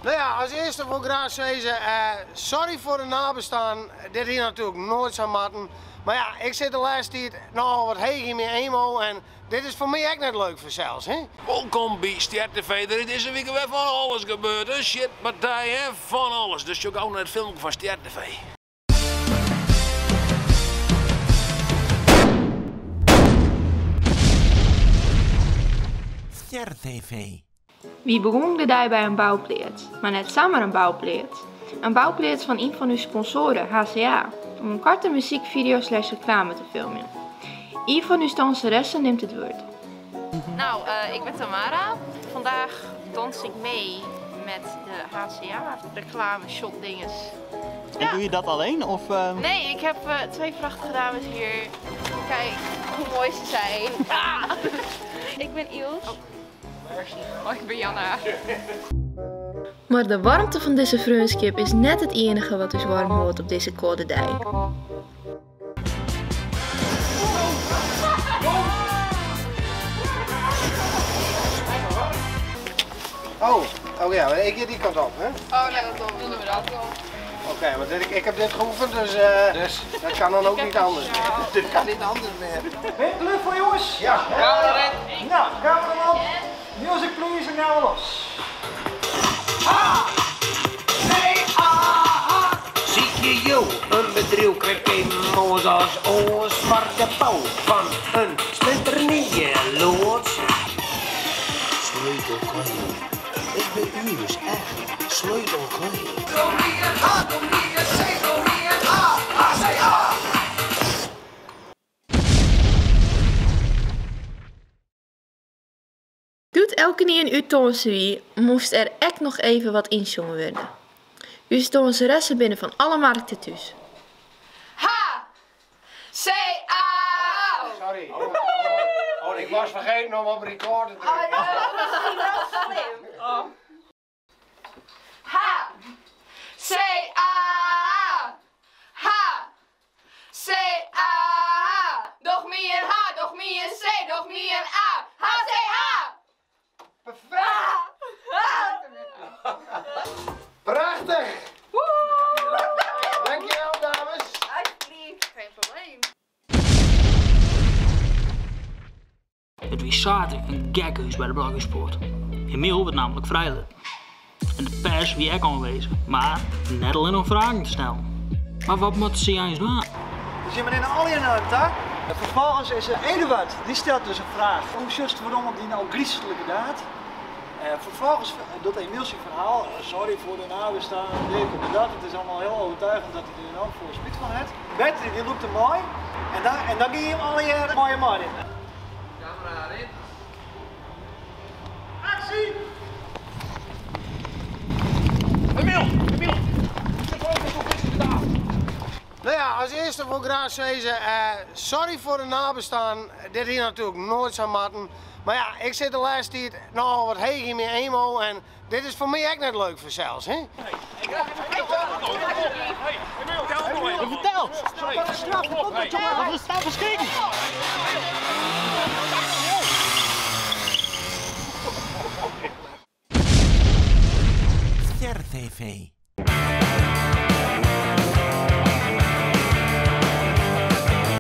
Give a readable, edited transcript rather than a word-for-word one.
Nou ja, als eerste wil ik graag zeggen, sorry voor de nabestaan. Dit hier natuurlijk nooit zou matten. Maar ja, ik zit de laatste tijd nogal wat heeg in mijn emo en dit is voor mij ook net leuk voor zelfs, hè? Welkom bij Ster TV. Er is deze week weer van alles gebeurd. Een shitpartij, hè? Van alles. Dus je gaat naar het filmpje van Ster TV. Ster TV. Wie begon de dag bij een bouwpleert, maar net samen een bouwpleert. Een bouwpleert van een van uw sponsoren, HCA, om een korte muziekvideo/reclame te filmen. Een van uw danseressen neemt het woord. Nou, ik ben Tamara. Vandaag dans ik mee met de HCA reclame shot dinges. En doe je dat alleen of? Nee, ik heb twee prachtige dames hier. Kijk hoe mooi ze zijn. Ah! Ik ben Iels. Oh, ik ben Janna. Maar de warmte van deze vriendschap is net het enige wat ons warm houdt op deze koude dag. Oh ja, ik ga die kant op, hè? Oh nee, dat doen we dat wel. Oké, maar ik heb dit geoefend, dus dat kan dan ook niet anders meer. Dit kan niet anders meer. Ben je klaar voor, jongens? Ja. Nou, cameraman. Music please en gaan we los. Zie je jou, een bedrijf krijgt geen moos als oos, maar de bouw van een splinternieuwe loods. Sleutelkooi. Ik ben u dus echt sleutelkooi. Doet elke niet een uw toonsewie, moest er echt nog even wat inzongen worden. Uw danseressen binnen van alle markten thuis. H-C-A! Sorry. Oh, ik was vergeten om op record te drukken. H-C-A! H-C-A! Doch meer een H, doch meer een C, doch meer een A. H-C-A! Prachtig! Dankjewel, dames. Alsjeblieft, geen probleem. Het was zaterdag een gekhuis bij de Blokkensport. Emiel werd namelijk vrijelijk. En de pers wie ook aanwezig, maar net alleen om vragen te stellen. Maar wat moet ze juist doen? We zien meneer Alien aan het, hè? En vervolgens is er Eduard, die stelt dus een vraag. Hoe just waarom op die nou griezelijke daad? Vervolgens doet Emiel zijn verhaal. Sorry voor de nabestaan, dit en dat. Het is allemaal heel overtuigend dat hij er enorm veel spijt van heeft. Bert, die loopt er mooi. En dan geef je hem al je mooie man in. Camera erin. Actie! Emiel! Nou ja, als eerste wil ik graag zeggen, sorry voor de nabestaan. Dit hier natuurlijk nooit zou matten. Maar ja, ik zit de laatste tijd nogal wat heeg in mijn emo en dit is voor mij ook net leuk voor zelfs, hè? Vertel! Wat is straf? Wat is straf verschrikken? Ster TV.